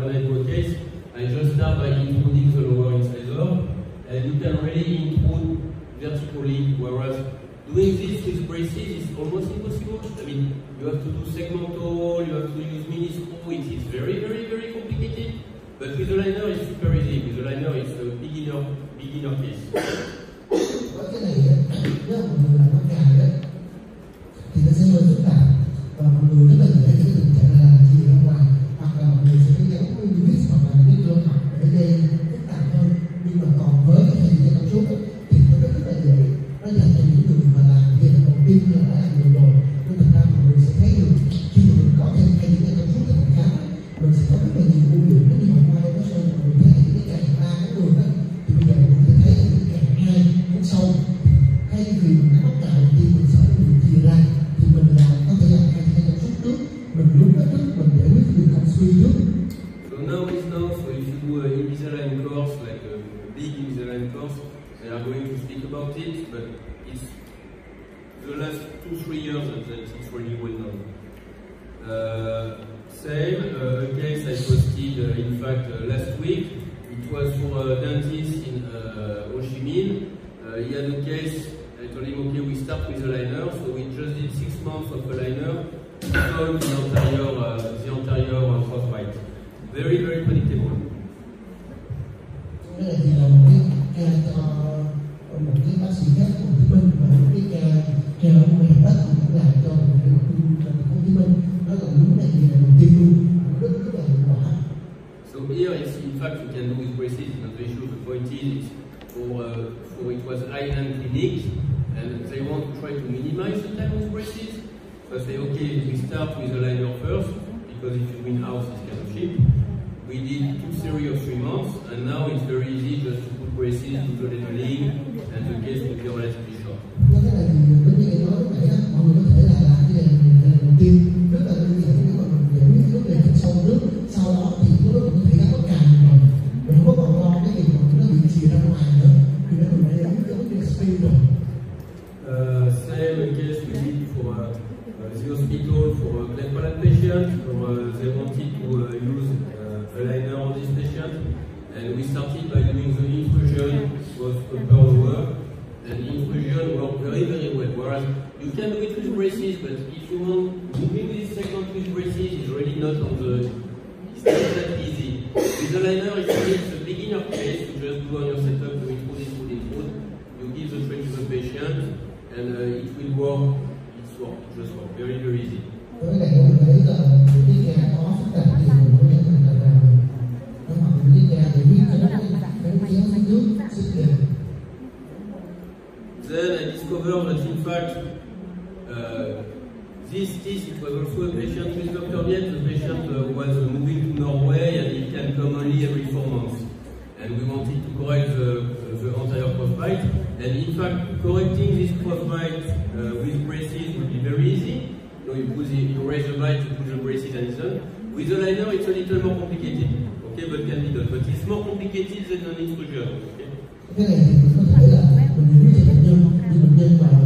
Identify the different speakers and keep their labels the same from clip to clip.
Speaker 1: when I do a case, I just start by intruding the lower incisor, and you can really intrude vertically, whereas doing this with braces is almost impossible. I mean, you have to do segmental, you have to use mini screw, it is very, very, very complicated. But with the liner, it's super easy. With the liner, it's a beginner case.
Speaker 2: Cái này nếu mọi người làm mắc cài đấy thì nó sẽ hơi phức tạp và mọi người rất là dễ cái tình trạng là làm gì ra ngoài, hoặc là mọi người sẽ phải gắn với vis hoặc là những cái cơ học để gây phức tạp hơn. Nhưng mà còn với cái hình cái cảm xúc thì nó rất là dễ, nó dành cho những người mà làm việc đầu tiên là đã làm nhiều rồi, nên thật ra mọi người sẽ thấy được khi mà mình có thêm cái những cái cảm xúc tại phòng khám mình sẽ có rất là nhiều ưu điểm. Nếu như mà qua nó sâu mọi người thấy những cái càng ba cái đường đó thì bây giờ mọi người thấy những cái càng hai cái sâu, thay vì mình mắc cài đầu tiên mình sợ mình chia ra thì mình làm có thể làm hai cái cảm xúc trước, mình đúng cái trước mình giải quyết việc không suy trước.
Speaker 1: So now is now, so if you do an Invisalign course, like a big Invisalign course, they are going to speak about it, but it's the last 2-3 years that it's really well known. Same, a case I posted, in fact, last week. It was for a dentist in Ho Chi Minh. He had a case, I told him, okay, we start with a liner, so we just did 6 months of a liner, solved the anterior frostbite. Very, very predictable.
Speaker 2: Cái này thì là một cái ca cho một cái bác sĩ khác của Hồ Chí Minh và một cái ca ở ngoài Bắc cũng làm cho một cái Hồ Chí Minh. Nó là đúng này thì là đầu tiên luôn, rất là hiệu quả.
Speaker 1: So here, it's, in fact, you can do with braces, not the issue. The point is, for it was Island Clinic, and they want to try to minimize the time with braces. So I say, okay, we start with a liner first, because if you win house, it's kind of cheap. We did 2 series of 3 months, and now it's very easy just to put braces, do the leveling, and the case will be relatively short.
Speaker 2: Cái này thì giống như cái nói lúc nãy đó, mọi người có thể là làm cái này đầu tiên rất là đơn giản nhưng mà mình giải quyết vấn đề trên sâu trước, sau đó thì lúc đó mình có thể gắn có cài rồi, mình không có còn lo cái gì mà nó bị chìa ra ngoài nữa, thì nó mình đã giải quyết cái vấn đề speed rồi.
Speaker 1: Same case we did for the hospital for a cleft palate patient, or they wanted to use a liner on this patient, and we started by doing the intrusion of upper lower, and the intrusion worked very, very well. Whereas you can do it with braces, but if you want moving this segment with braces, it's really not on the. It's not that easy. With the liner, it's a beginner case. You just do on your setup, you intrude. You give the tray to the patient, and it will work. It just work very, very easy.
Speaker 2: Cái này mình thấy là những cái ca có phức tạp thì mình có thể làm được. Nó hoặc những cái ca thì biết cái kéo xuống trước sức đẹp.
Speaker 1: Then I discovered that in fact this teeth, it was also a patient with Dr. Viet. The patient was moving to Norway and he can come only every 4 months. And we wanted to correct the anterior frostbite. And in fact, correcting this frostbite with braces would be very easy. So you raise the bite, you put the braces and it's done. With the liner, it's a little more complicated. Okay, but can be done. But it's more complicated than an intrusion. Okay?
Speaker 2: Cái này thì mình có thể là mình giải quyết cho bệnh nhân, như bệnh nhân vào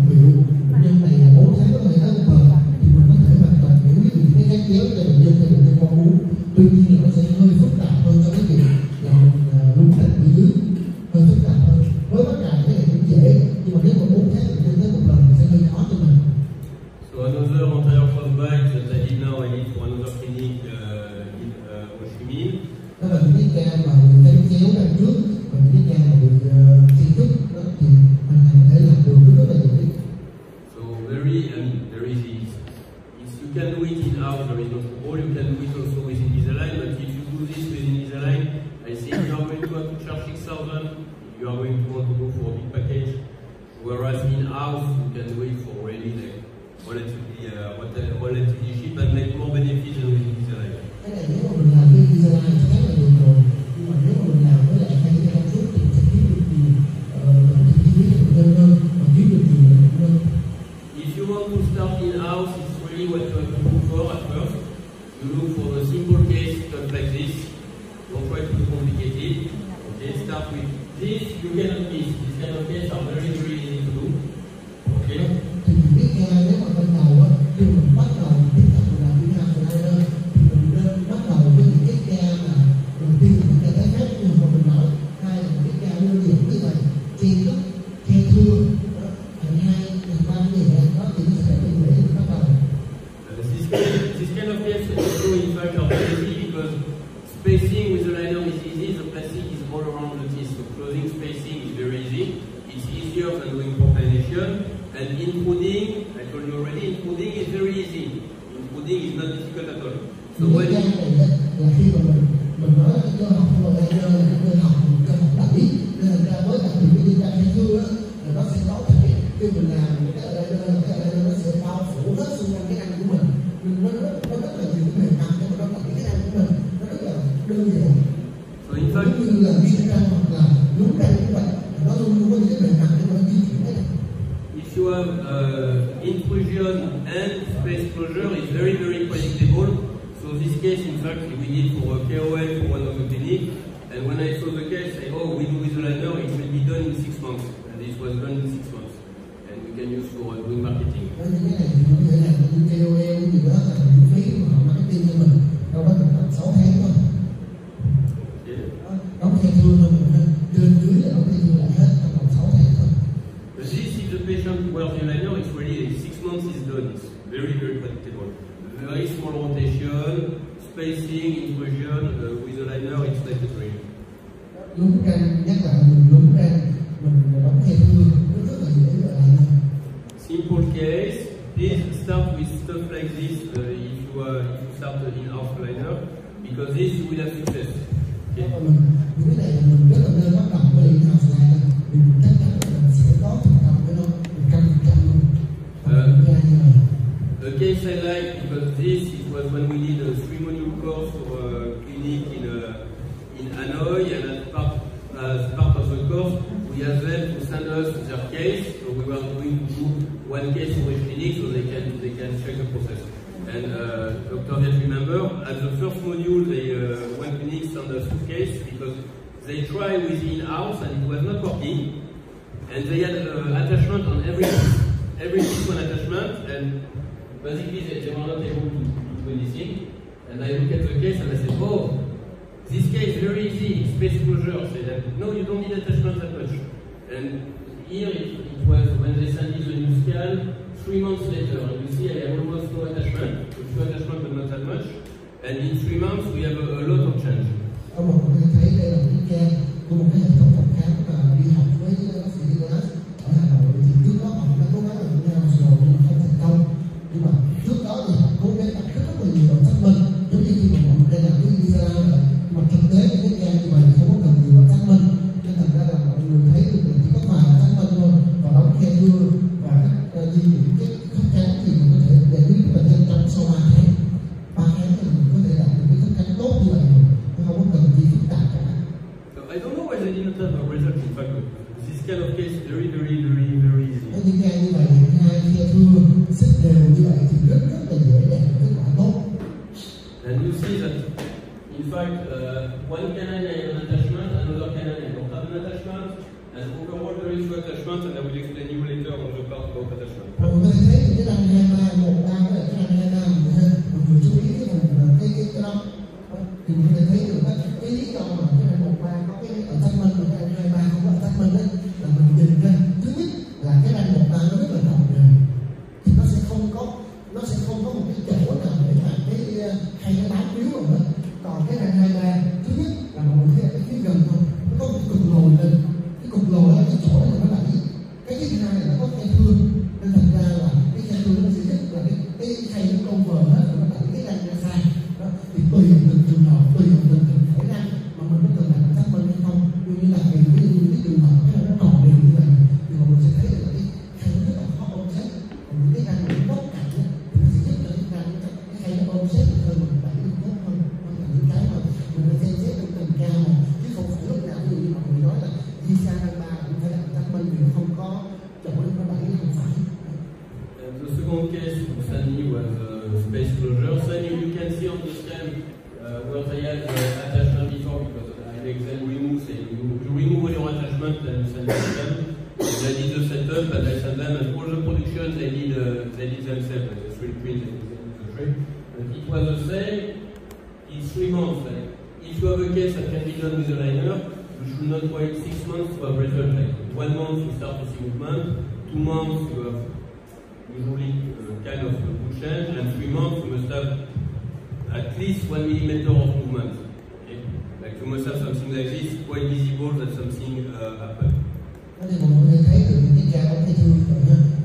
Speaker 2: biểu, bệnh nhân này là 4 tháng có thể tới 1 tuần, thì mình có thể hoàn toàn giải quyết những cái cắt chéo cho bệnh nhân mong muốn. Tuy nhiên là nó sẽ hơi phức tạp hơn so với việc là mình luôn đặt ở dưới, hơi phức tạp hơn. Với tất cả cái này cũng dễ, nhưng mà nếu mà 4 tháng bệnh nhân tới 1 lần thì sẽ hơi khó cho mình.
Speaker 1: So another anterior frostbite that I did now, I did for another clinic in Ho Chi Minh.
Speaker 2: Đó là những cái ca mà người ta chéo đằng trước, và những cái ca mà bị chi tiết đó thì mình có thể làm được rất là dễ.
Speaker 1: So very easy. You can do it in house, there is no trouble. You can do it also with Invisalign, but if you do this with Invisalign, I think you are going to have to charge 6,000. You are going to want to go for a big package. Whereas in house, you can do it for really relatively cheap and make more benefits than with Invisalign.
Speaker 2: Cái này nếu mà mình làm với Invisalign chắc là được rồi, nhưng mà nếu mà mình làm với lại hai cái con suốt thì sẽ kiếm được nhiều chi phí cho bệnh nhân hơn và kiếm được nhiều bệnh nhân hơn.
Speaker 1: If you want to start in house, it's really what you have to look for at first. You look for the simple case cut like this. Don't try to do complicated. Okay, start with this. You cannot miss. These kind of cases are very, very easy to do. Okay.
Speaker 2: Thì mình biết ca nếu mà ban đầu á, khi mình bắt đầu tiếp tục làm kỹ năng liner thì mình nên bắt đầu với những cái ca
Speaker 1: Spacing with the liner is easy, the plastic is all around the teeth, so closing spacing is very easy. It's easier than doing portlination. And intruding, I told you already, intruding is very easy. Intruding is not difficult at all. So when
Speaker 2: là khi mà mình nói là cơ học là cơ học cơ học đẩy nên là ra với đặc biệt cái đi ra hay chưa á là nó sẽ có thể khi mình làm cái ở đây nó sẽ bao phủ hết xung quanh cái răng của mình nó rất là nhiều cái bề mặt để mà nó đẩy cái răng của mình nó rất là đơn giản. Giống như là viên răng hoặc là nhún răng như vậy nó luôn luôn có những cái bề mặt để mà nó di chuyển cái này.
Speaker 1: If you have intrusion and space closure, it's very, very predictable. So this case, in fact, we did for a KOL for one of the clinics. And when I saw the case, I said, oh, we do with the liner, it will be done in 6 months. And this was done in 6 months. And we can use for doing marketing.
Speaker 2: Những cái này thì có thể là những KOL gì đó là miễn phí mà họ marketing cho mình. Đâu đó tầm 6 tháng thôi. Đóng khen thương thôi, trên dưới là đóng khen thương lại hết trong vòng 6 tháng thôi.
Speaker 1: But this, if the patient wears the liner, it's really 6 months is done. It's very, very predictable. Very small rotation, spacing, intrusion with the liner, it's like a dream.
Speaker 2: Đúng răng, nhắc lại mình đúng răng, mình đóng khen thương, nó rất là dễ gọi là
Speaker 1: simple case. Please start with stuff like this if you start in-house liner, because this you will have success. Okay.
Speaker 2: Những cái này là mình rất là nên bắt đầu với in-house liner, vì mình chắc chắn là mình sẽ có thành công với nó 100% luôn.
Speaker 1: The case I like because this it was when we did a 3-module course for a clinic in Hanoi, and as part of the course we asked them to send us their case. So we were going to do one case for each clinic so they can check the process. And Dr. Viet remember at the first module one clinic sent us a case because they tried with in-house and it was not working, and they had attachment on every piece one attachment, and basically they were not able to do anything. And I look at the case and I said, oh, this case is very easy, space closure. I said, no, you don't need attachment that much. And here it was when they sent me the new scan 3 months later. And you see I have almost no attachment, a few attachment but not that much. And in 3 months we have a lot of change.
Speaker 2: Ông có thể thấy đây là cái ca của một cái hệ thống phòng khám mà đi học với bác sĩ Nicolas ở Hà Nội, thì trước đó họ đã cố gắng làm nhau rồi nhưng mà không thành công. Nhưng mà trước đó thì họ cố gắng đặt rất là nhiều động tác minh, giống như khi mà mọi người đang làm cái visa vậy. Mà thực tế cái ca như vậy không có cần nhiều động tác minh, nên thành ra là mọi người thấy được là chỉ có vài động tác minh thôi, và đóng khe thưa và di chuyển cái khớp cắn thì mình có thể giải quyết bệnh nhân trong sau 3 tháng. 3 tháng thì mình có thể đạt được cái khớp cắn tốt như vậy rồi, nó không có cần gì phức tạp cả.
Speaker 1: I don't know why they didn't have a result. In fact, this kind of case is very, very, very, very easy.
Speaker 2: Những ca như vậy, hai khe thưa xích đều như vậy thì rất là dễ đạt kết quả tốt.
Speaker 1: And you see that, in fact, one canine has an attachment, another canine don't have an attachment, and overall there is two attachment, and I will explain you later on the part about attachment.
Speaker 2: Rồi mình có thể thấy những cái răng 23, một răng với cái răng 23 mình ha, mình vừa chú ý cái phần cái đó, thì mình có thể thấy được cái lý do mà cái răng 13 có cái attachment và cái răng 23 không có attachment đấy, là mình nhìn ra thứ nhất là cái răng 13 nó rất là rộng rồi, thì nó sẽ không có một cái chỗ nào để mà cái hay nó bám víu rồi hết. Còn cái răng 23 thứ nhất là mọi người thấy ở cái phía gần thôi, nó có một cái cục lồi lên, cái cục lồi là cái chỗ để mà nó đẩy. Cái thứ hai là nó có khe thương, nên thành ra là cái khe thương nó sẽ giúp là cái khay nó không vờ hết rồi nó đẩy cái răng ra sai. Đó thì tùy từng trường hợp, tùy từng thể răng mà mình có cần làm tác minh hay không. Như là cái trường hợp cái nó còn đều như vậy thì mọi người sẽ thấy là cái khay nó rất là khó ôm xếp. Còn những cái răng nó góc cạnh thì nó sẽ giúp cho cái răng cái khay nó ôm xếp được hơn, mình đẩy được tốt hơn. Đó là những cái mà mình phải xem xét từng cao mà, chứ không phải lúc nào ví dụ như mọi người nói là di xa răng 3 cũng phải làm tác minh vì nó không có chỗ để nó đẩy, không phải.
Speaker 1: The second case for Sunny was space closure. Sunny, you can see on the scan where they had attachment before, because I make them remove, say you remove all your attachment and you send them. They did the setup and I send them, and all the production they did themselves, like the 3D print and the tray. And it was the same in 3 months. Like, if you have a case that can be done with a liner, you should not wait 6 months to have result. Like 1 month you start to see movement, 2 months you have usually kind of good change, and 3 months you must have at least 1 millimeter of movement. Okay? you must have something like this, quite visible that something happened.
Speaker 2: Thì mọi người thấy từ những cái trang ống thư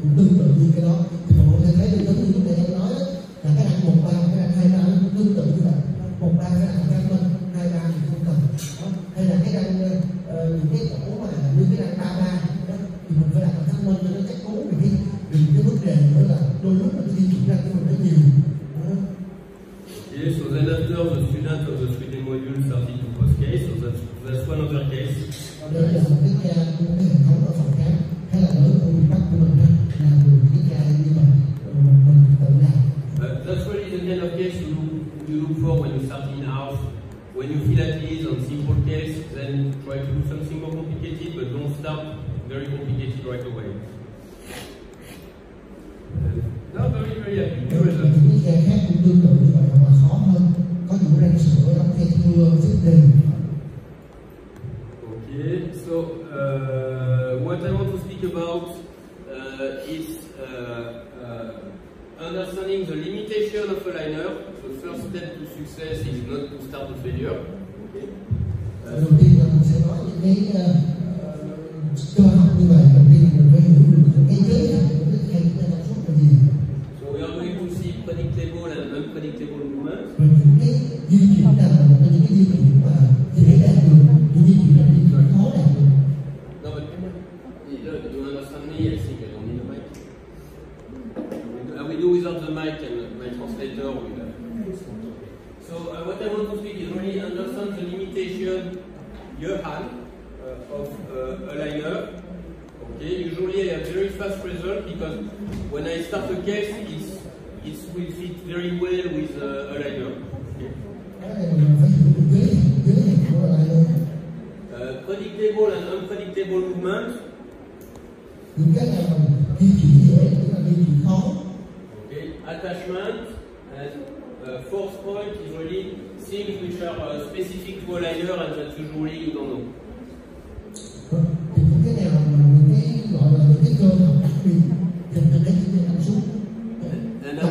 Speaker 2: cũng tương tự như cái đó, thì mọi người thấy được giống như lúc nãy em nói đó, là cái đoạn 1-3 và cái đoạn 2-3 nó cũng tương tự như vậy. 1-3 cái đoạn trang minh, 2-3 thì không cần. Hay là cái đoạn những cái chỗ mà như cái đoạn 3-3 đó, thì mình phải đặt vào xác minh cho nó chắc cú, vì cái vấn đề nữa là đôi lúc nó di chuyển ra cái mình nó nhiều.
Speaker 1: Okay, so then after the student of the 3D module started to post case, so that's one other case.
Speaker 2: Đây là một cái ca của cái hệ thống ở phòng khám, hay là đối với Bắc của mình là một cái ca như vậy mình tự làm.
Speaker 1: That's really the kind of case you look for when you start in house. When you feel at ease on simple case, then try to do something more complicated, but don't start very complicated right away. No, very happy. Good result.
Speaker 2: Những cái khác cũng tương tự như vậy mà khó hơn, có những rang sữa đóng khe thưa sức đề.
Speaker 1: Okay, so what I want to speak about is understanding the limitation of a liner. The first step to success is not to start a failure. Okay.
Speaker 2: Đầu tiên là mình sẽ nói những cái cơ học như vậy. Đầu tiên mình phải hiểu được những cái giới hạn của cái hệ thống cảm xúc là gì.
Speaker 1: So we are going to see predictable and unpredictable movements.
Speaker 2: Và những cái di chuyển nào là một trong những cái di chuyển mà dễ đạt được, những di chuyển nào di chuyển khó đạt được.
Speaker 1: No, but you understand me? I think I don't need a mic. I will do without the mic and my translator will. So what I want to speak is really understand the limitation you have of a liner. Okay, usually I have very fast result because when I start a case, it will fit very well with a liner. Okay. Predictable and unpredictable movement.
Speaker 2: Những cái nào di chuyển dễ tức là di chuyển khó.
Speaker 1: Okay, attachment and fourth point is really things which are specific to a liner and that usually you don't know.
Speaker 2: Thì những cái nào mà những cái gọi là những cái cơ học đặc biệt dành cho cái cảm xúc.
Speaker 1: And I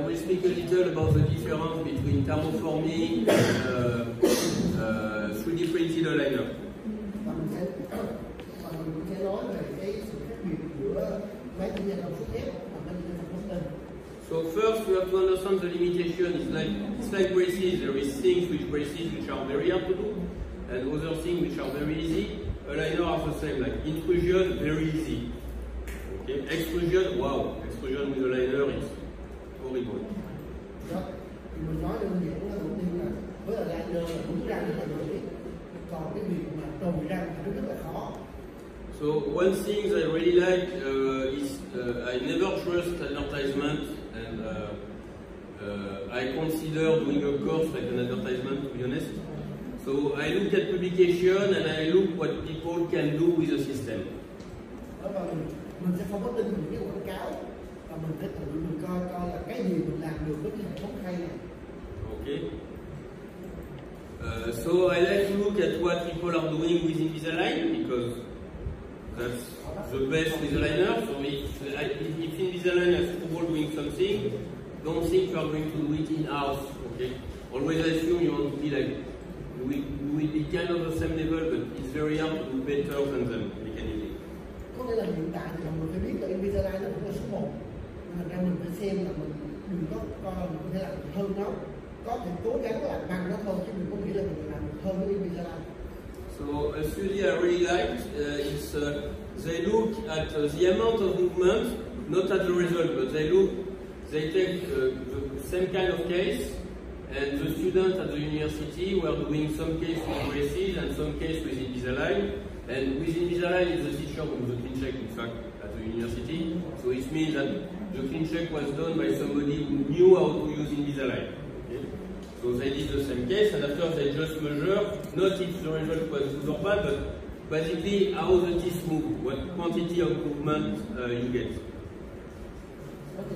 Speaker 1: will speak a little about the difference between thermoforming and 3D printed liner. So first we have to understand the limitation. It's like braces. There is things with braces which are very hard to do, and other things which are very easy. A liner are the same. Like intrusion, very easy. Okay, extrusion, wow. Extrusion with a liner is horrible.
Speaker 2: Mình nói đơn giản là đầu tiên là với là liner là đúng ra rất là dễ, còn cái việc mà trồi ra thì rất là khó.
Speaker 1: So one thing I really like is I never trust advertisement, and I consider doing a course like an advertisement, to be honest. So I look at publication and I look what people can do with the system.
Speaker 2: Mình sẽ không có tin những cái quảng cáo, và mình phải tự mình coi là cái gì mình làm được với cái hệ thống hay này.
Speaker 1: Okay. So I like to look at what people are doing with Invisalign because that's the best with the liner. So if Invisalign has trouble doing something, don't think you are going to do it in-house. Okay. Always assume you want to be like you will be kind of the same level, but it's very hard to do better than them mechanically.
Speaker 2: Có nghĩa là hiện tại thì mình phải biết là Invisalign nó cũng là số 1. Thành ra mình phải xem là mình đừng có coi là mình có thể làm được hơn nó. Có thể cố gắng làm bằng nó thôi, chứ đừng có nghĩ là mình làm được hơn với Invisalign.
Speaker 1: So a study I really liked is they look at the amount of movement, not at the result, but they take the same kind of case, and the students at the university were doing some case with braces and some case with Invisalign. And with Invisalign, it's the teacher who does the clean check, in fact, at the university. So it means that the clean check was done by somebody who knew how to use Invisalign. Okay? So they did the same case, and after they just measure, not if the result was good or bad, but basically how the teeth move, what quantity of movement you get.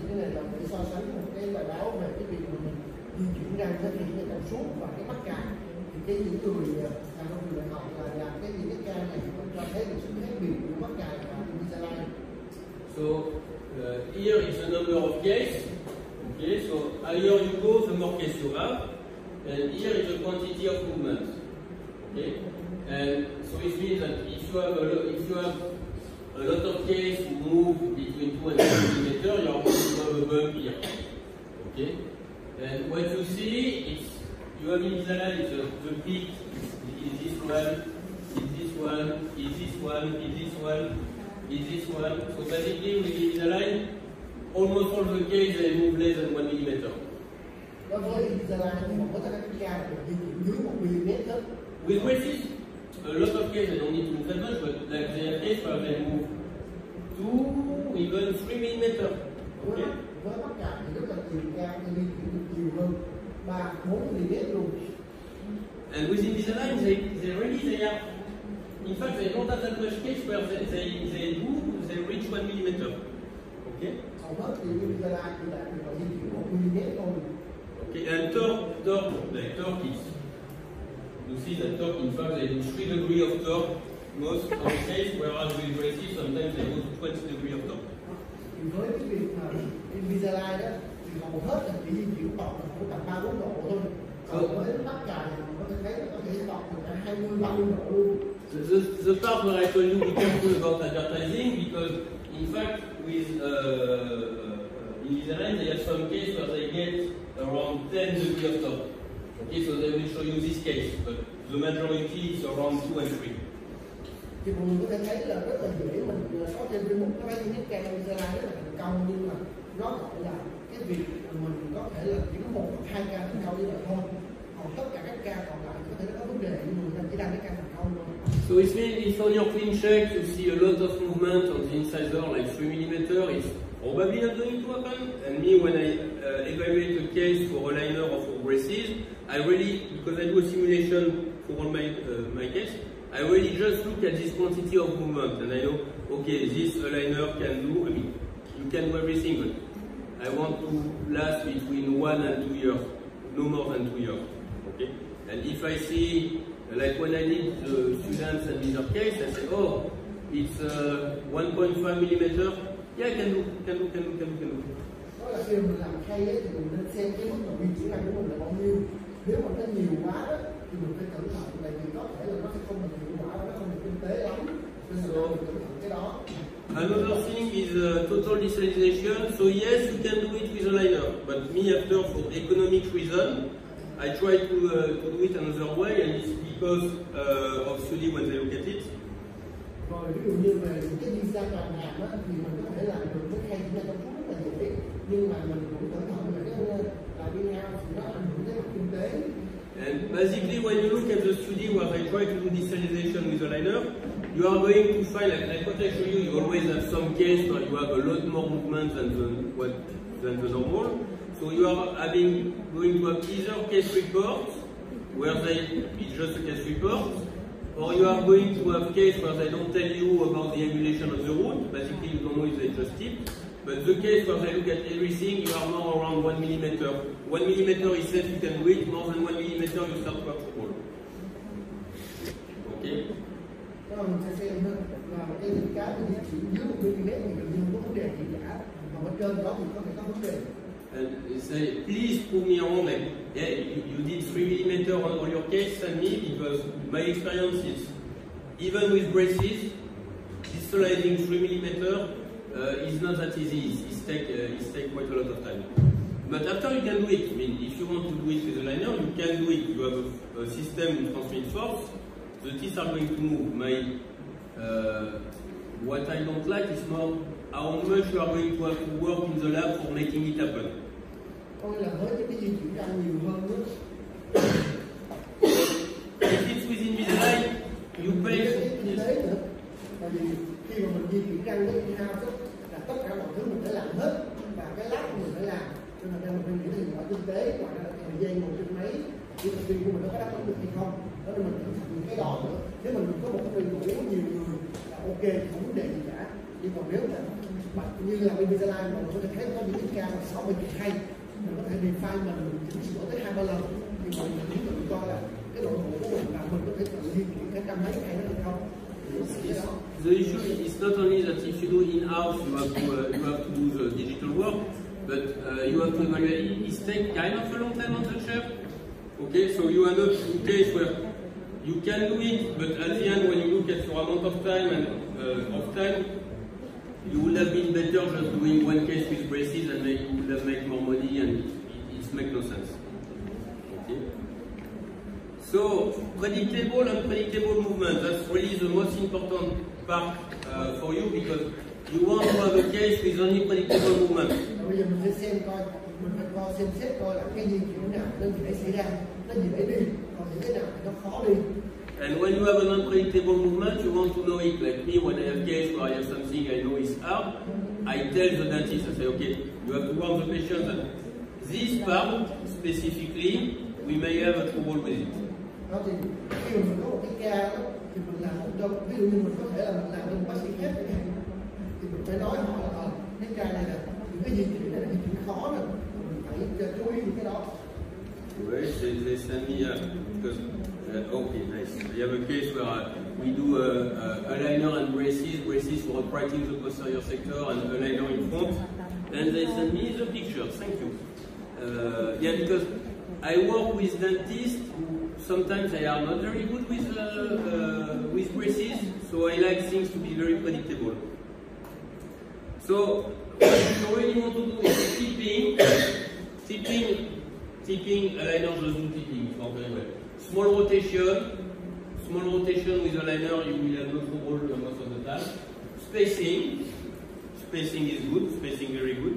Speaker 2: Cái này là phải so sánh một cái bài báo về cái việc mà mình di chuyển răng cái cảm xúc và cái mắt cài. Thì cái những người làm trong trường đại học là làm cái những cái ca này cũng cho thấy được sự khác biệt của mắt cài và Invisalign.
Speaker 1: So here is the number of cases. Okay, so higher you go, the more cases you have. and here is the quantity of movement. Okay, and so it means that if you have a lot of case who move between 2 and 3 millimeters, you are going to have a bump here. Okay, and what you see is you have Invisalign, the peak is this one, is this one, is this one, is this one, is this one. So basically with Invisalign, almost all the case they move less than 1 millimeter. With braces, a lot of cases they don't need to move that much, but like they have cases where they move 2, even 3 millimeters. Okay? And with Invisalign, they are, in fact, they don't have that much case where they move, they reach 1 millimeter. Okay? Okay, and torque is, you see that torque, in fact, they do 3 degrees of torque most of the case, whereas with braces, sometimes they go to 20 degrees of torque.
Speaker 2: Với cái việc Invisalign đó thì hầu hết là chỉ di chuyển tọt của tầm 3-4 độ thôi. Còn với tất cả mình có thể thấy là có thể tọt từ cả 20-30 độ luôn.
Speaker 1: The part where I told you be careful about advertising, because in fact with Invisalign they have some case where they get around 10 degrees of torque. Okay, so they will show you this case, but the majority is around 2 and 3.
Speaker 2: Thì mọi người có thể thấy là rất là dễ, mình có trên Facebook có thấy những cái Invisalign rất là thành công, nhưng mà nó gọi là cái việc mình có thể là chỉ có 1 hoặc 2 ca thành công như vậy thôi, còn tất cả các ca còn lại có thể nó có vấn đề, nhưng mà người ta chỉ đăng cái ca thành công thôi.
Speaker 1: So it means if on your clean check you see a lot of movement on the incisor like 3 millimeters, it's probably not going to happen. And me, when I evaluate a case for a liner or for braces, I really, because I do a simulation for all my case, I really just look at this quantity of movement and I know, okay, this aligner can do, I mean, you can do everything, but I want to last between 1 and 2 years, no more than 2 years, okay? And if I see, like when I did the students and these case, I say, oh, it's 1.5 millimeter, yeah, I can do.
Speaker 2: Đó là khi mình làm khay ấy, thì mình nên xem cái mức độ di chuyển của mình là bao nhiêu. Nếu mà nó nhiều quá đó, thì mình phải cẩn thận, tại vì có thể là nó sẽ không được hiệu quả, nó không được kinh tế lắm. Nên là mình cẩn thận cái đó.
Speaker 1: Another thing is total desalization. So yes, you can do it with a liner, but me after, for economic reason, I try to do it another way, and it's because of study when they look at it.
Speaker 2: Rồi ví dụ như về những cái visa toàn hàm á, thì mình có thể làm được với khay chúng ta trong rất là dễ, nhưng mà mình cũng cẩn thận về cái là đi nhau thì nó ảnh hưởng đến mặt kinh tế.
Speaker 1: And basically, when you look at the study where they try to do desalization with a liner, you are going to find, like what I show you, you always have some case where you have a lot more movement than the normal. So you are going to have either case reports where it's just a case report, or you are going to have case where they don't tell you about the angulation of the root. Basically, you don't know if they just tip. But the case where they look at everything, you are more around 1 millimeter. 1 millimeter is safe, you can do it. More than 1 millimeter, you start to have trouble. Okay?
Speaker 2: Đó mình sẽ xem là cái những cái di chuyển dưới 1 mm thì gần như không có vấn đề gì cả. Mà bên trên đó thì có thể có vấn đề.
Speaker 1: And they say, please prove me wrong. Like, yeah, you did 3 millimeter on all your case, send me, because my experience is, even with braces, distalizing 3 millimeter is not that easy. It takes quite a lot of time. But after you can do it. I mean, if you want to do it with a liner, you can do it. You have a system to transmit force. The teeth are going to move. What I don't like is more how much you are going to have to work in the lab for making it happen. If it's with Invisalign, you pay.
Speaker 2: Tại vì khi mà mình di chuyển răng với in-house là tất cả mọi thứ mình phải làm hết, và cái lab của mình phải làm, cho nên là mình phải nghĩ đến những kinh tế, hoặc là thời gian một trên mấy, cái công ty của mình nó có đáp ứng được hay không, đó là mình phải những cái đó nữa. Nếu mình có một cái đội ngũ nhiều người là ok, không vấn đề gì cả. Nhưng còn nếu mà như là Invisalign mà mình có thể thấy có những cái ca mà 60 hay, mình có thể define mình chỉnh sửa tới 2-3 lần, thì mình chỉ cần coi là cái đội ngũ của mình là mình có thể tự di chuyển cái trăm mấy hay hay không.
Speaker 1: The issue is not only that if you do in-house, you have to do the digital work, but you have to evaluate. It takes kind of a long time on the chair. Okay, so you end up in a case where you can do it, but at the end, when you look at your amount of time you would have been better just doing one case with braces, and then you would have made more money, and it makes no sense. Okay. So predictable, unpredictable movement, that's really the most important part for you, because you want to have a case with only predictable movement.
Speaker 2: Bây giờ mình sẽ xem coi, mình phải coi xem xét coi là cái di chuyển nào nó dễ xảy ra, nó dễ đi, còn những cái nào nó khó đi.
Speaker 1: And when you have an unpredictable movement, you want to know it. Like me, when I have case where I have something I know is hard, I tell the dentist, I say, okay, you have to warn the patient that this part specifically, we may have a trouble with it.
Speaker 2: Đó thì khi mà mình có một cái ca đó, thì mình làm cho, ví dụ như mình có thể là mình làm cho một bác sĩ khác chẳng hạn, thì mình phải nói họ là cái ca này là những cái di chuyển này là di chuyển khó nè, mình phải chú ý những cái đó.
Speaker 1: Right, they send me because okay, nice. We have a case where we do aligner and braces for uprighting the posterior sector and aligner in front, and they send me the pictures. Thank you. Yeah, because I work with dentists who sometimes they are not very good with braces, so I like things to be very predictable. So what you really want to do is tipping, aligner just do tipping, it's not very well. Small rotation with aligner, you will have no trouble most of the time. Spacing is good, spacing very good.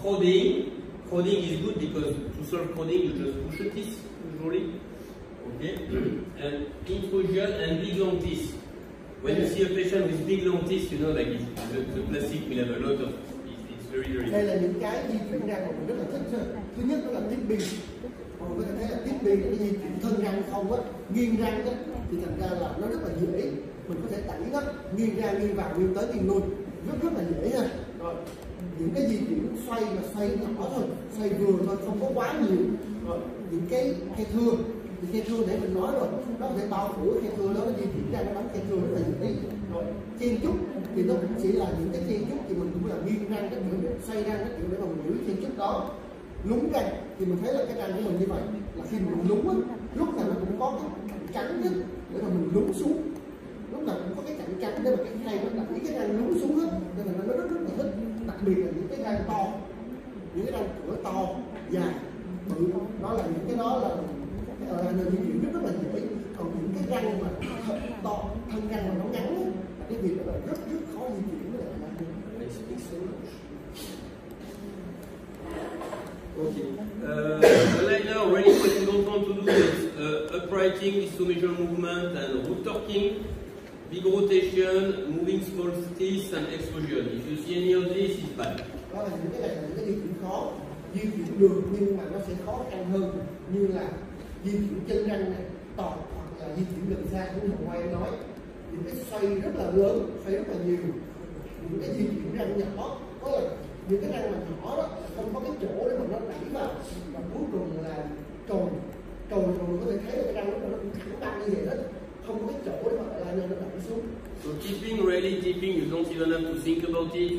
Speaker 1: Crowding is good because to solve crowding you just push a teeth usually. Okay? And intrusion and big long teeth. When you see a patient with big long teeth, you know, like the plastic will have a lot of. It's very.
Speaker 2: Đây là những cái di chuyển răng mà mình rất là thích. Thứ nhất đó là tipping. Còn có thể thấy là tipping là cái di chuyển thân răng không á, nghiêng răng á, thì thành ra là nó rất là dễ. Mình có thể đẩy nó nghiêng ra, nghiêng vào, nghiêng tới, nghiêng lui, rất là dễ ha. Rồi những cái di chuyển xoay mà xoay nhỏ thôi, xoay vừa thôi, không có quá nhiều. Rồi những cái khe thưa, thì khe thưa để mình nói rồi, nó có thể bao phủ khe thưa đó, nó di chuyển ra nó bắn khe thưa rất là dễ. Rồi chen chúc thì nó cũng chỉ là những cái chen chúc, thì mình cũng là nghiêng răng cái kiểu để xoay răng cái kiểu để mà mình giữ chen chúc đó. Lúng răng thì mình thấy là cái răng của mình như vậy là khi mình lúng á, lúc nào nó cũng có cái cạnh trắng nhất để mà mình lúng xuống, lúc nào cũng có cái cạnh trắng để mà cái khay nó đẩy cái răng lúng xuống hết, nên là nó rất là thích. Đặc biệt là những cái răng to, những cái răng cửa to dài bự, đó là những cái đó là di chuyển rất là dễ. Còn những cái răng mà thật to, thân răng mà nó ngắn á, cái việc đó là rất khó di chuyển.
Speaker 1: Okay. Aligner, really what you don't want to do is uprighting, isometrical movement, and root torquing, big rotation, moving small teeth, and extrusion. If you see any of this, it's bad.
Speaker 2: Đó là những cái này là những cái di chuyển khó, di chuyển được nhưng mà nó sẽ khó khăn hơn, như là di chuyển chân răng này, tọt hoặc là di chuyển gần xa như Hồng Ngoan nói. Những cái xoay rất là lớn, xoay rất là nhiều. Những cái di chuyển răng nhỏ, có là những cái răng mà nhỏ đó không có cái chỗ để mà nó đẩy vào, và cuối cùng là trồi mình có thể thấy là cái răng nó cũng thẳng băng như vậy đó, không có cái chỗ để mà lại nó đẩy xuống.
Speaker 1: So really tipping, you don't even have to think about it.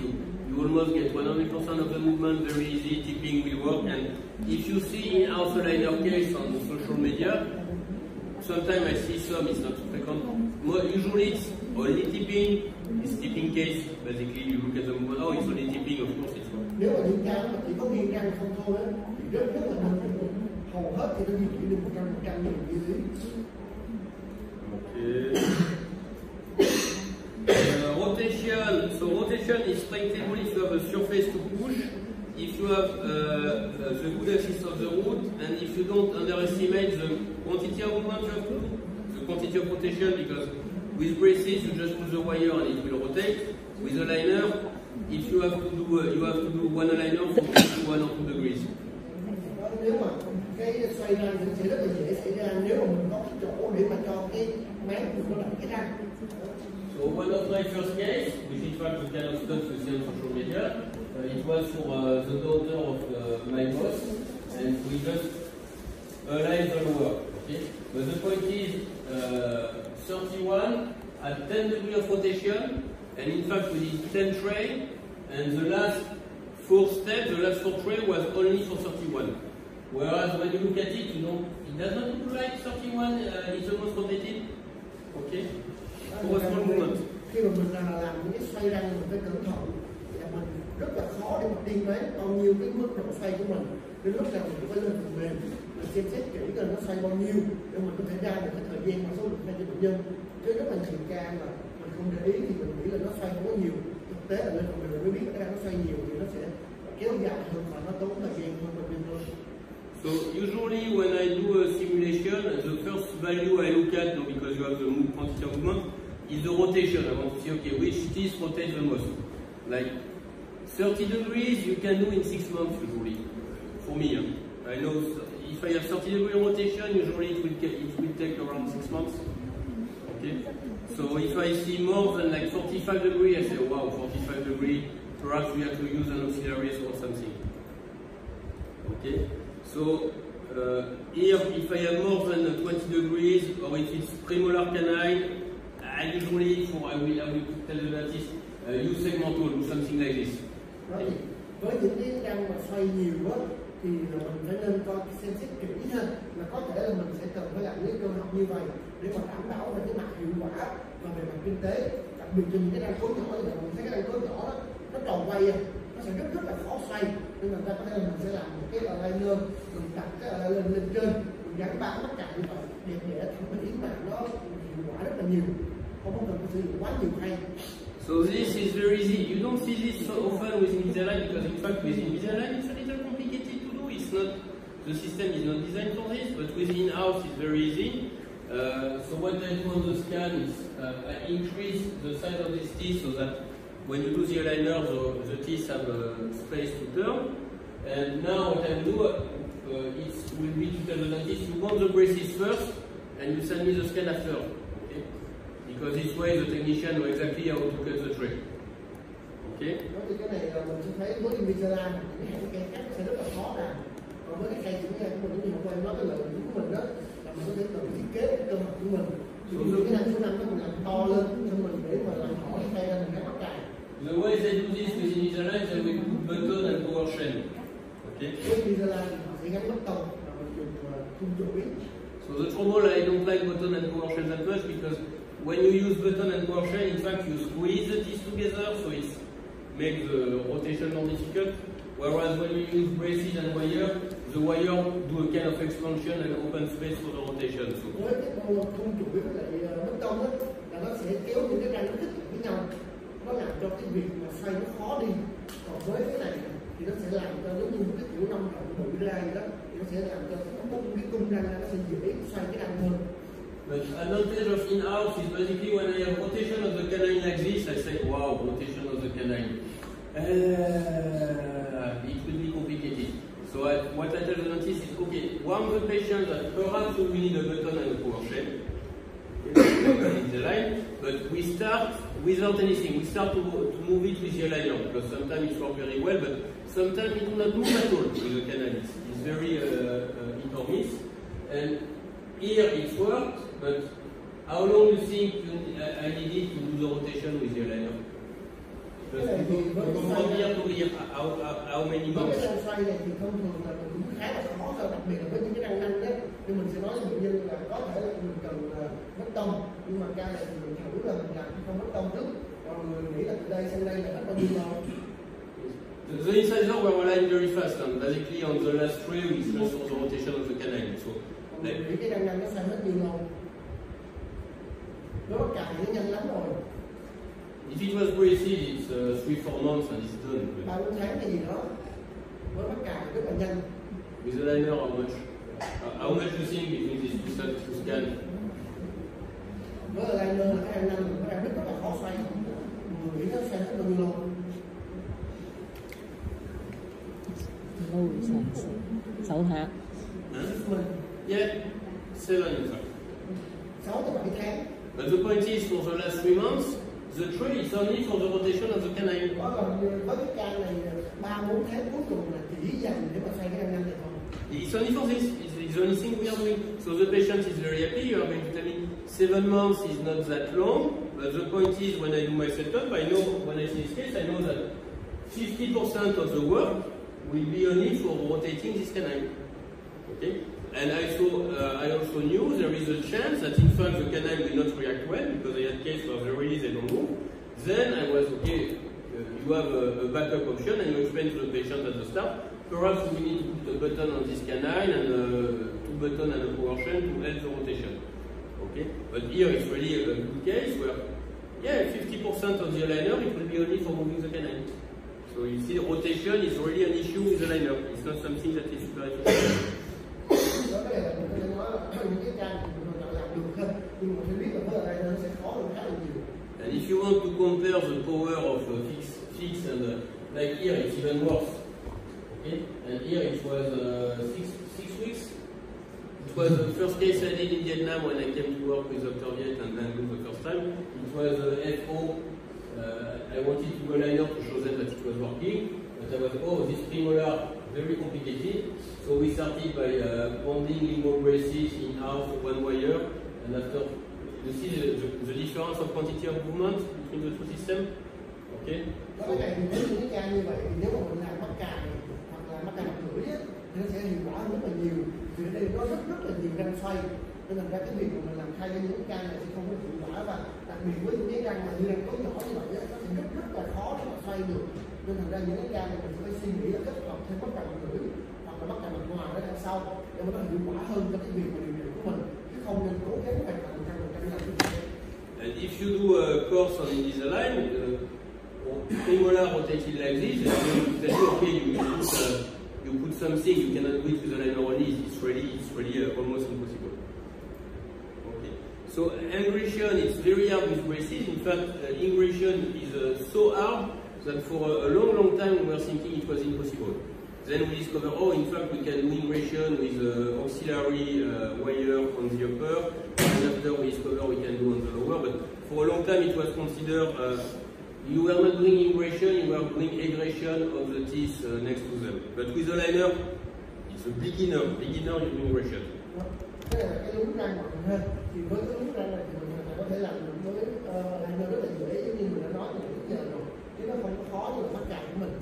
Speaker 1: You almost get 100% of the movement very easy. Tipping will work, and if you see in-house aligner case on social media, sometimes I see some, it's not frequent. Usually it's only tipping. It's tipping case. Basically, you look at the movement. Oh, it's only tipping. Of course, it's wrong.
Speaker 2: Nếu mà những ca mà chỉ có nghiêng răng không thôi á, thì rất là đơn. Hầu hết thì nó di chuyển được 100% như thế.
Speaker 1: Okay. Rotation. So rotation is predictable if you have a surface to push, if you have the good axis of the root, and if you don't underestimate the quantity of movement you have to do, the quantity of rotation, because with braces you just put the wire and it will rotate. With a liner, if you have to do one aligner for 1 or 2 degrees.
Speaker 2: Nếu mà cái xoay răng thì sẽ rất là dễ xảy ra nếu mà mình có cái chỗ để mà cho cái máy của nó đẩy cái răng.
Speaker 1: So one of my first case, which in fact the kind of stuff you see on social media, it was for the daughter of my boss, and we just aligned the lower. Okay, but the point is 31 at 10 degrees of rotation, and in fact we did 10 tray, and the last 4 steps, the last 4 tray was only for 31. Whereas when you look at it, you know, it does not look like 31 is almost rotated. Okay? For a small movement.
Speaker 2: Khi mà mình làm những cái xoay răng mình phải cẩn thận, và mình rất là khó để mà tiên đoán bao nhiêu cái mức độ xoay của mình. Đến lúc nào mình cũng phải lên phần mềm, mình xem xét kỹ coi nó xoay bao nhiêu để mình có thể ra được cái thời gian và số lượng xoay cho bệnh nhân. Chứ rất là nhiều ca mà mình không để ý thì mình nghĩ là nó xoay không có nhiều. Thực tế là lên phần mềm mới biết nó xoay nhiều thì nó sẽ kéo dài hơn và nó tốn thời gian hơn bệnh nhân hơn.
Speaker 1: So usually when I do a simulation, the first value I look at, no, because you have the quantity of movement, is the rotation. I want to see, okay, which teeth rotate the most. Like 30 degrees you can do in 6 months usually. For me, I know if I have 30 degree rotation, usually it will take around 6 months. Okay. So if I see more than like 45 degrees, I say, wow, 45 degrees, perhaps we have to use an auxiliary or something. Okay. So here, if I have more than 20 degrees, or if it's premolar canine, I usually, I will tell the dentist, use segmental or something like this.
Speaker 2: Right. Với những cái răng mà xoay nhiều quá thì mình phải nên coi xem xét kỹ hơn, là có thể là mình sẽ cần phải làm những cơ học như vậy để mà đảm bảo về cái mặt hiệu quả và về mặt kinh tế. Đặc biệt cho những cái răng cối nhỏ thì mình thấy cái răng cối nhỏ đó, nó tròn quay, nó sẽ rất là khó xoay, nên là ta có thể là mình sẽ làm một cái aligner, mình đặt cái aligner lên trên, mình gắn ba mắt cạnh như vậy để thẩm mỹ mà nó hiệu quả rất là nhiều, không cần phải sử dụng quá nhiều khay.
Speaker 1: So this is very easy. You don't see this so often with Invisalign because in fact with Invisalign it's a little complicated to do. It's not, the system is not designed for this, but with in-house it's very easy. So what I do on the scan is I increase the size of this teeth so that when you do the aligner, the teeth have space to turn. And now what I do will be to tell the dentist, you want the braces first and you send me the scan after. Because this way the technician knows exactly how to cut the tray. Okay?
Speaker 2: Thì cái này mình sẽ thấy với Invisalign cái hãng cây cắt sẽ rất là khó làm. Còn với cái cây chữ này của mình thì hôm qua nói cái lợi của mình đó là mình có thể tự thiết kế cái cơ học của mình. Ví cái năm số 5 mình làm to lên cho mình để mà làm hỏi cái cây ra mình cái mắt cài.
Speaker 1: The way they do this with Invisalign, they will put button and power chain. Okay?
Speaker 2: Với Invisalign thì họ sẽ gắn mắt tông và mình dùng khung chuỗi.
Speaker 1: So the trouble, I don't like button and power chain that much because when you use button and power chain, in fact, you squeeze the teeth together, so it makes the rotation more difficult. Whereas when you use braces and wire, the wire do a kind of expansion and open space for the rotation. So
Speaker 2: với cái khung chuỗi với lại bê tông á, là nó sẽ kéo những cái răng nó thích với nhau, nó làm cho cái việc mà xoay nó khó đi. Còn với cái này thì nó sẽ làm cho giống như một cái kiểu nông trọng bự ra vậy đó, thì nó sẽ làm cho cái cung răng nó sẽ dễ xoay cái răng hơn.
Speaker 1: But advantage of in-house is basically when I have rotation of the canine like this, I say, wow, rotation of the canine. It will be complicated. So what I tell the dentist is, okay, warn the patient that perhaps we need a button and a power chain. In the line, but we start without anything. We start to move it with the aligner because sometimes it works very well, but sometimes it will not move at all with the canine. It's very hit or miss. And here it worked, but how long do you think I needed to do the rotation with the aligner? From here to here, how many months?
Speaker 2: Cái răng xoay này thì thông thường là cũng khá là khó, đặc biệt là với những cái răng nanh đấy, thì mình sẽ nói với bệnh nhân là có thể là mình cần mất tông, nhưng mà ca này thì mình thử là mình làm không mất tông trước, còn mình nghĩ là từ đây sang đây là hết bao nhiêu lâu.
Speaker 1: The incisors were aligned very fast, and basically on the last three we just for the rotation of the canine. So,
Speaker 2: like, cái răng nanh nó xoay hết nhiều lâu. Nó cài nó nhanh lắm rồi.
Speaker 1: If it was braces, it's 3-4 months and it's done.
Speaker 2: 3-4 tháng cái gì đó, với mắt cài rất là nhanh.
Speaker 1: With the liner, how much do you think between these two sets to scan?
Speaker 2: Với liner là cái răng nanh, cái răng rất là khó xoay. Mình nghĩ nó xoay rất là lâu.
Speaker 3: Lâu 6 tháng.
Speaker 1: Yeah, 7 in fact.
Speaker 2: 6 tới 7 tháng.
Speaker 1: But the point is, for the last 3 months, the tray is only for the rotation of the canine.
Speaker 2: Với cái ca này 3-4 tháng cuối cùng là chỉ dành để mà xoay cái răng nanh này thôi.
Speaker 1: It's only for this. It's the only thing we are doing. So the patient is very happy. You are going to tell me 7 months is not that long. But the point is, when I do my setup, I know when I see this case, I know that 50% of the work will be only for rotating this canine. Okay? And I also knew there is a chance that in fact the canal will not react well because I had case where the release they don't move. Then I was, okay, you have a backup option and you explain to the patient at the start, perhaps we need to put a button on this canal and two buttons and a power shunt to help the rotation. Okay? But here it's really a good case where, yeah, 50% of the aligner, it will be only for moving the canal. So you see, rotation is really an issue with the liner. It's not something that is super efficient. And if you want to compare the power of fix and like here, it's even worse. Okay, and here it was 6 weeks. It was the first case I did in Vietnam when I came to work with Dr. Viet and then the first time. It was FO. I wanted to go liner to show them that it was working, but I was, oh, this premolar, very complicated. So we started by bonding lingual braces in house one wire, and after, you see the difference of quantity of movement between the two systems? Okay?
Speaker 2: Có cái này với những ca như vậy thì nếu mà mình làm mắc cài hoặc là mắc cài mặt lưỡi á, thì nó sẽ hiệu quả rất là nhiều. Vì ở đây có rất là nhiều răng xoay, nên thành ra cái việc mà mình làm thay cho những ca này thì không có hiệu quả, và đặc biệt với những cái răng mà như răng cấu nhỏ như vậy á, nó sẽ rất là khó để mà xoay được. Nên thành ra những cái ca này mình phải suy nghĩ là kết hợp thêm mắc cài mặt lưỡi hoặc là mắc cài mặt ngoài ở đằng sau để mà nó hiệu quả hơn cho cái việc mà điều trị của mình, chứ không nên cố gắng phải làm 100% làm như vậy.
Speaker 1: And if you do a course on Invisalign, premolar rotated like this, and you tell you, okay, you put something, you cannot do it with the liner only, it's really almost impossible. Okay. So ingression is very hard with braces. In fact, ingression is so hard that for a long time we were thinking it was impossible. Then we discovered, oh, in fact, we can do ingression with auxiliary wire on the upper, and after we discovered we can do on the lower, but for a long time it was considered you were not doing ingression, you were doing egression of the teeth next to them. But with the liner, it's a beginner you do ingression.
Speaker 2: Cái này là cái lúng răng của mình ha. Thì với cái lúng răng này thì mình có thể làm được với liner rất là dễ, giống như mình đã nói từ trước giờ rồi, chứ nó không có khó như là mắc cài của mình.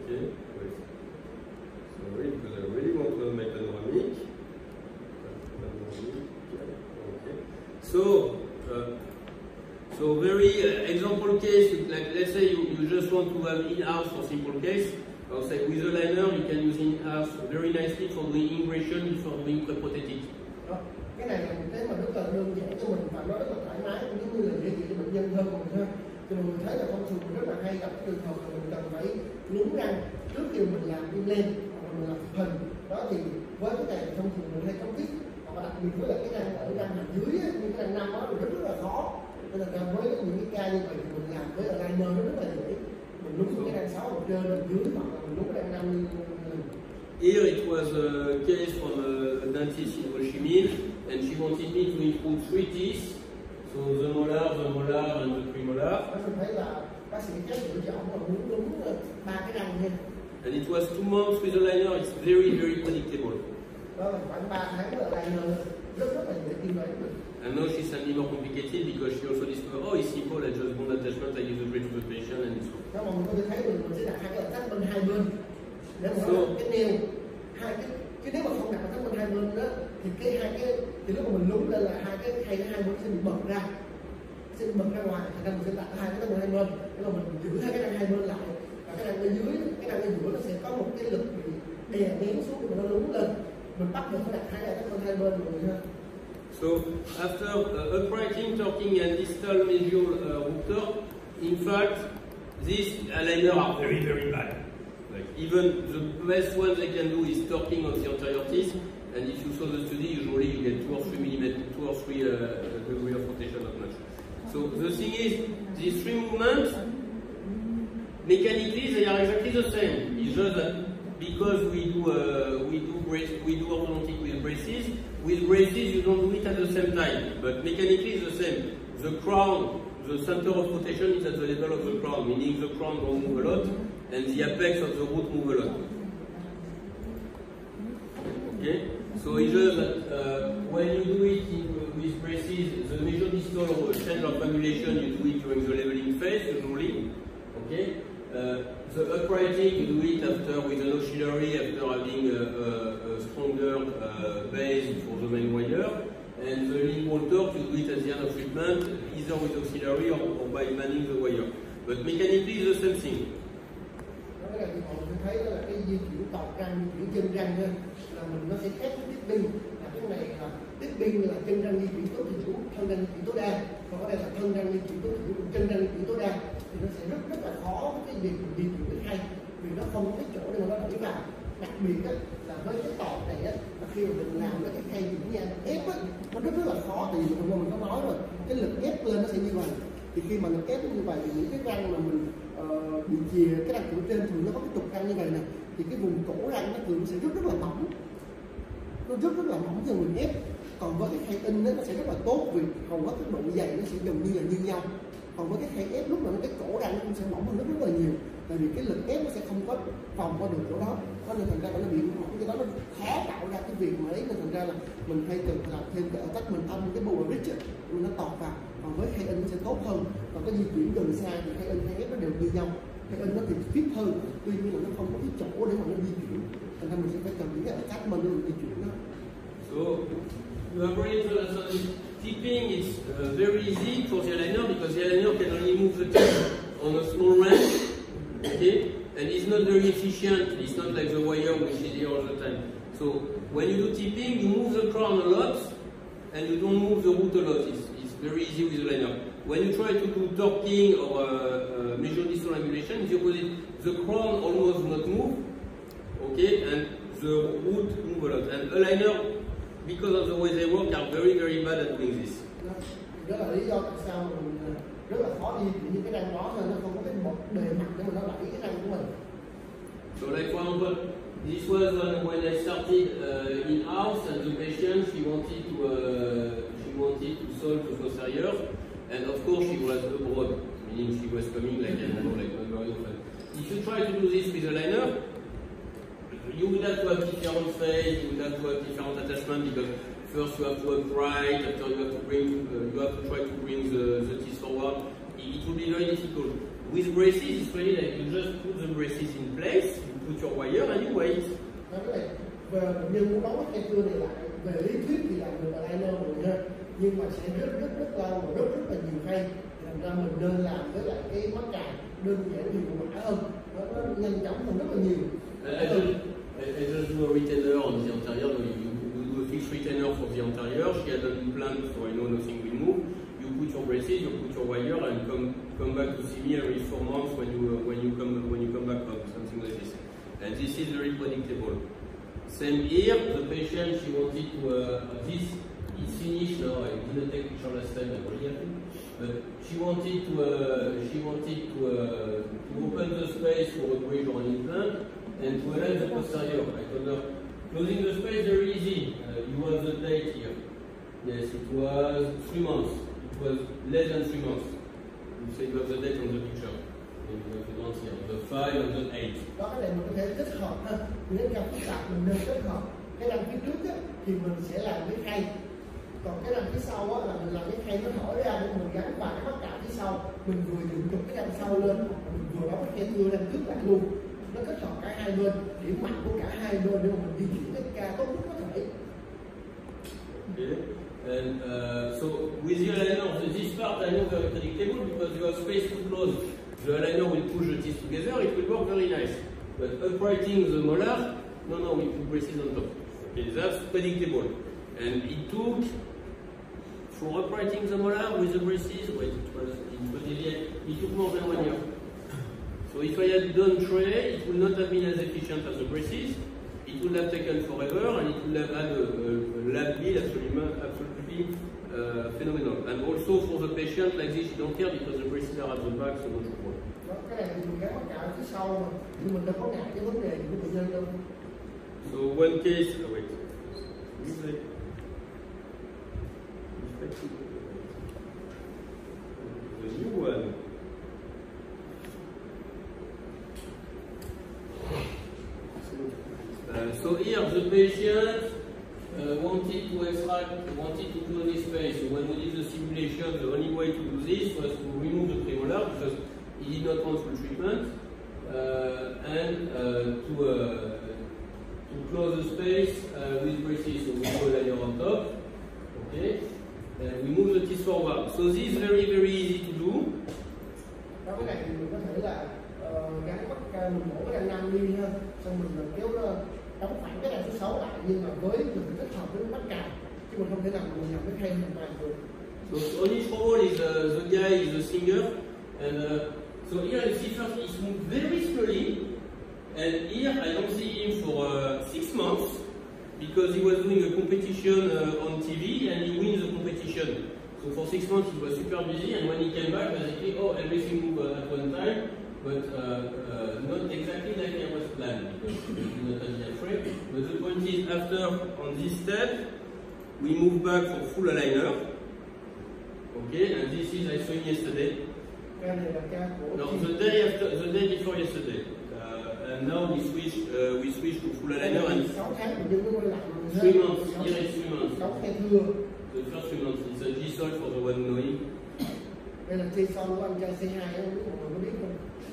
Speaker 1: Okay, wait. Sorry, because I really want to make panoramic. Okay. So very example case, like let's say you just want to have in-house for simple case. I'll say with a liner you can use in-house very nicely for doing ingression before doing pre-prosthetic.
Speaker 2: Cái này là một cái mà rất là đơn giản cho mình và nó rất là thoải mái, cũng như là dễ chịu cho bệnh nhân hơn mình ha. Thì mình thấy là thông thường rất là hay gặp trường hợp là mình cần phải lúng răng trước khi mình làm implant hoặc là mình làm chụp hình. Đó thì với cái này thông thường mình hay cắm tiết, hoặc là đặc biệt với là cái răng ở răng hàm dưới á, như cái răng năm đó thì rất là khó. Nên là với những cái ca như vậy thì mình làm với aligner nó rất là dễ. Mình lúng cái răng 6 ở trên, ở dưới, hoặc là mình lúng cái răng 5 như
Speaker 1: Here it was a case from a dentist in Ho Chi Minh, and she wanted me to improve 3 teeth, so the molar, and the premolar.
Speaker 2: Mình thấy là bác sĩ chắc lựa chọn là muốn đúng 3 cái răng nha.
Speaker 1: And it was 2 months with the liner. It's very predictable.
Speaker 2: Đó là khoảng 3 tháng là liner rất là dễ tin đoán được.
Speaker 1: And now she's slightly more complicated because she also discovered, oh, it's simple, I just bond attachment, I use the braid to the patient, and it's all.
Speaker 2: Đó mà mình có thể thấy mình sẽ đặt hai cái attachment bên hai bên. Nếu mà so, cái nail, nếu mà không đặt attachment hai bên đó, thì thì lúc mà mình lúng lên là hai bên sẽ bị bật ra. Sẽ bị bật ra ngoài, thành ra mình sẽ đặt hai cái attachment hai bên. Nếu mà mình giữ hai cái răng hai bên lại, và cái răng bên dưới, cái răng bên giữa nó sẽ có một cái lực bị đè nén xuống khi mà nó lúng lên. Mình bắt được phải đặt hai cái attachment hai bên rồi ha.
Speaker 1: So after uprighting, torquing, and distal mesial rupture, in fact, these aligners are very bad. Like even the best one they can do is torquing of the anterior teeth, and if you saw the study, usually you get 2 or 3 degree of rotation of notch. So the thing is, these 3 movements, mechanically they are exactly the same. It's just that because we do orthodontic with braces. With braces, you don't do it at the same time, but mechanically it's the same. The crown, the center of rotation is at the level of the crown, meaning the crown don't move a lot, and the apex of the root move a lot. Okay? So it's just that when you do it with braces, the major distal or change of formulation, you do it during the leveling phase, usually. Okay? The uprighting, you do it after with an auxiliary, after having a torque, you do it at the end of treatment, either with auxiliary or by manning the wire. But mechanically, it's the same thing.
Speaker 2: Đó là chị mọi người thấy đó là cái di chuyển tọt răng, di chuyển chân răng thôi, là mình nó sẽ ép cái tiếp pin, là cái này là tiếp pin là chân răng di chuyển tối thiểu, thân răng di chuyển tối đa, còn ở đây là thân răng di chuyển tối thiểu, chân răng di chuyển tối đa, thì nó sẽ rất là khó cái việc di chuyển cái khay, vì nó không có cái chỗ để mà nó đẩy vào. Đặc biệt á, là với cái tọt này á, là khi mà mình làm cái khay chuyển nha ép á, nó rất là khó, thì mình có nói rồi, cái lực ép lên nó sẽ như vậy. Thì khi mà lực ép như vậy thì những cái răng mà mình bị chìa cái răng cửa trên thường nó có cái trục răng như vậy nè, thì cái vùng cổ răng nó thường sẽ rất là mỏng, nó rất là mỏng khi mình ép. Còn với cái khay in nó sẽ rất là tốt vì hầu hết cái độ dày nó sẽ gần như là như nhau. Còn với cái khay ép lúc nào cái cổ răng nó cũng sẽ mỏng hơn rất là nhiều, tại vì cái lực ép nó sẽ không có vòng qua được chỗ đó, nên thành ra nó bị mỏng, cái đó nó khó tạo ra cái việc mà ấy, nên thành ra là mình hay cần làm thêm cái attachment âm cái bowl bridge mình nó tọt vào. Còn với khay in nó sẽ tốt hơn, còn cái di chuyển gần xa thì khay in khay ép nó đều như nhau. Khay in nó thì fit hơn, tuy nhiên là nó không có cái chỗ để mà nó di chuyển, thành ra mình sẽ phải cần những cái attachment để mình di chuyển đó.
Speaker 1: So you have already told us that tipping is very easy for the aligner because the aligner can only move the tip on a small range, okay? And it's not very efficient. It's not like the wire which is here all the time. So when you do tipping, you move the crown a lot, and you don't move the root a lot. It's very easy with the aligner. When you try to do torquing or measure distance angulation, it's the opposite. The crown almost not move, okay, and the root move a lot. And aligner, because of the way they work, are very bad at doing this.
Speaker 2: Đó là lý do tại sao mình rất là khó di chuyển những cái răng đó, nên nó không có cái một bề mặt để mà nó đẩy cái răng của mình.
Speaker 1: So like for example, this was when I started in house, and the patient she wanted to solve the posterior, and of course she was abroad, meaning she was coming like I don't know, like not very often. If you try to do this with a liner, you would have to have different phase, you would have to have different attachment because first you have to upright, after you have to try to bring the teeth forward. It will be very difficult. With braces, it's really like you just put the braces in place, you put your wire and you wait.
Speaker 2: Về bệnh nhân muốn đóng cái khay cưa này lại, về lý thuyết thì làm được aligner rồi ha, nhưng mà sẽ rất lâu và rất là nhiều khay, thành ra mình nên làm với lại cái mắc cài đơn giản nhiều mã hơn, nó nhanh chóng hơn rất là nhiều.
Speaker 1: I just do a retainer on the anterior. You do a fixed retainer for the anterior. She had an implant, so I know nothing will move. You put your braces, you put your wire, and come back to see me every 4 months when you come back home, something like this. And this is very predictable. Same here. The patient, she wanted to this is finished now. I didn't take picture last time. I'm really happy. But she wanted to open the space for a bridge or an implant. And to align the posterior, I told her, closing the space very easy. You have the date here. Yes, it was 3 months. It was less than 3 months. You say you have the date on the picture. And you have the ones here, the 5 and the 8.
Speaker 2: Đó cái này mình có thể kết hợp ha. Những răng phức tạp mình nên kết hợp. Cái răng phía trước á, thì mình sẽ làm cái khay. Còn cái răng phía sau á, là mình làm cái khay nó thổi ra để mình gắn vào cái mắc cạp phía sau. Mình vừa dựng trục cái răng sau lên, mình vừa đóng cái khay cưa răng trước lại luôn. Nó kết hợp cả hai bên, điểm mạnh của cả hai bên để mà mình di chuyển cái ca tốt nhất có thể.
Speaker 1: Okay. And so with the aligner, this part I know very predictable because you have space to close. The aligner will push the teeth together. It will work very nice. But uprighting the molar, no, we put braces on top. Okay, that's predictable. And it took for uprighting the molar with the braces. Wait, it took more than 1 year. So if I had done tray, it would not have been as efficient as the braces. It would have taken forever, and it would have had a lab bill absolutely phenomenal. And also for the patient, like this, you don't care because the braces are at the back, so no trouble.
Speaker 2: Cái này thì mình gắn mắc cạp phía sau mà, nhưng mình đâu có ngại cái vấn đề của bệnh nhân đâu.
Speaker 1: So one case, wait. The new one. So here the patient wanted to close this space. So when we did the simulation, the only way to do this was to remove the premolar because he did not want full treatment, and to close the space with braces. So we put a layer on top. Okay. and we move the teeth forward. So this is very, very easy to do.
Speaker 2: Đó, cái này thì mình có thể là gắn bắt mình mổ cái răng nam đi ha, xong mình kéo đóng phẳng cái răng số 6 lại, nhưng mà với mình kết hợp với mắt cào, chứ mình không thể nào mình nhầm cái khay hoàn toàn được.
Speaker 1: So only trouble is the guy is a singer, and so here you see first he moved very slowly, and here I don't see him for 6 months because he was doing a competition on TV and he wins the competition. So for 6 months he was super busy, and when he came back, basically, oh, everything moved at one time, but not exactly like I was planned because we did not have the frame. But the point is, after on this step, we move back for full aligner. Okay, and this is I saw him yesterday. No, the day before yesterday. And now we switch to full aligner and 3 months. Here is 3 months. The first 3 months. It's a G-Sol for the one knowing.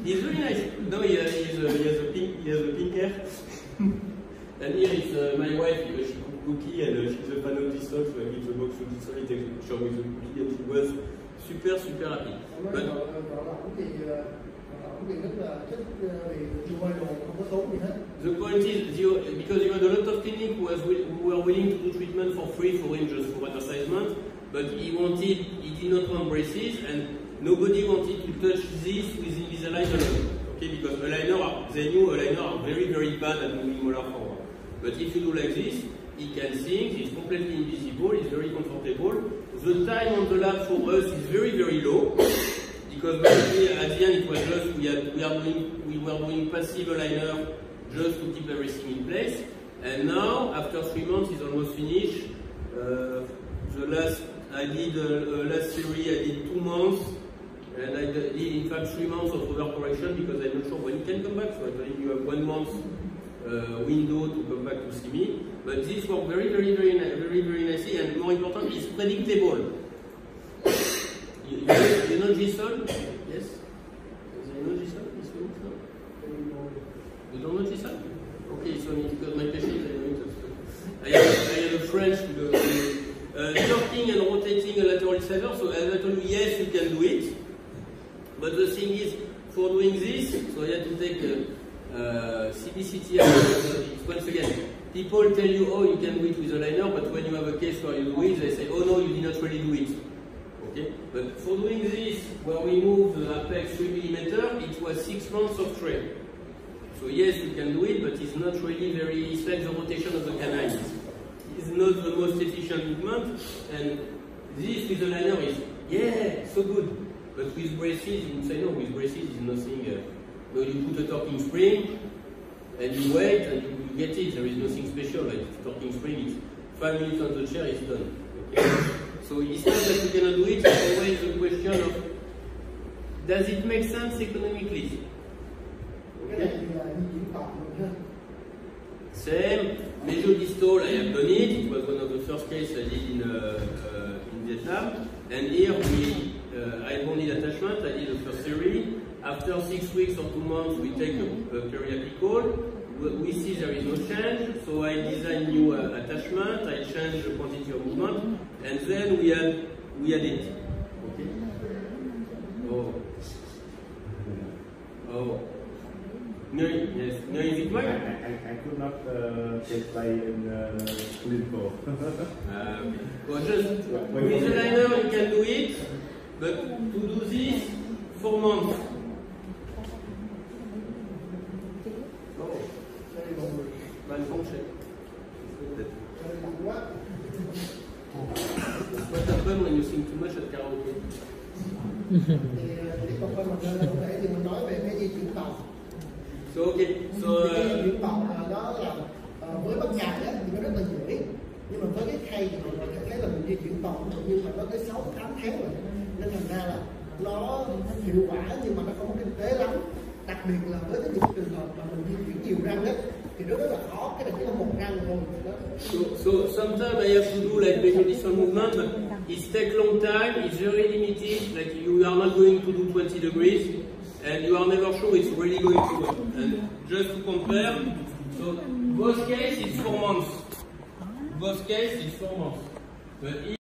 Speaker 1: He's very nice. No, he has a pink hair. And here is my wife, because she cooked cookie and she's a fan of G-Sol, so I give the box to G-Sol, he takes a picture with the cookie, and she was super, super happy. But the point is, because you had a lot of clinics who were willing to do treatment for free for him, just for advertisement, but he did not want braces, and nobody wanted to touch this with Invisalign alone. Okay, because they knew aligner are very, very bad at moving molar forward. But if you do like this, he can sing, he's completely invisible, he's very comfortable. The time on the lab for us is very, very low. Because basically at the end it was just we were doing passive aligner just to keep everything in place. And now after 3 months it's almost finished. I did last series I did 2 months, and I did in fact 3 months of overcorrection because I'm not sure when he can come back. So I told him you have 1 month window to come back to see me. But this worked very, very, very, very, very nicely, and more important, it's predictable. You know G-Sol? Yes? You know G-Sol? You don't know G-Sol? Okay, so because my patient I have a French turning and rotating a lateral incisor, so as I told you, yes, you can do it. But the thing is, for doing this, so I had to take CBCT. Once again, people tell you, oh, you can do it with a liner, but when you have a case where you do it, they say, oh no, you did not really do it. Okay? But for doing this, where we move the apex 3 mm, it was 6 months of trade. So yes, you can do it, but it's not really it's like the rotation of the canine. It's not the most efficient movement, and this with the liner is, yeah, so good. But with braces, you would say no, with braces is nothing. No, you put a torquing spring, and you wait, and you get it. There is nothing special. Like torquing spring, it's 5 minutes on the chair, it's done. Okay? So it's not that you cannot do it, it's always a question of, does it make sense economically? Okay? Same, Mesiodistal, I have done it. It was one of the first cases I did in Vietnam. And here I bonded attachment, I did the first series. After 6 weeks or 2 months, we take a periapical. We see there is no change, so I design new attachment, I change the quantity of movement, and then we add it. Okay. Oh. Yes. No, is it right?
Speaker 4: I could not take by in clinical.
Speaker 1: Well, just with the liner you can do it, but to do this 4 months. Malfunction. What happens when you sing too much at karaoke? So okay, so
Speaker 2: chuyển vòng đó là với bắp dài á thì nó rất là dễ, nhưng mà với cái khay thì mình có thể thấy là mình di chuyển vòng nhưng mà nó tới 6-8 tháng rồi, nên thành ra là nó hiệu quả nhưng mà nó không kinh tế lắm, đặc biệt là với cái trường hợp mà mình di chuyển nhiều răng á thì nó rất là khó, cái này chỉ có 1 răng thôi.
Speaker 1: So sometimes I have to do like mesiodistal movement, but it takes long time, it's very limited, like you are not going to do 20 degrees. And you are never sure it's really going to work. And just to compare, so both cases it's 4 months. Both cases it's 4 months. But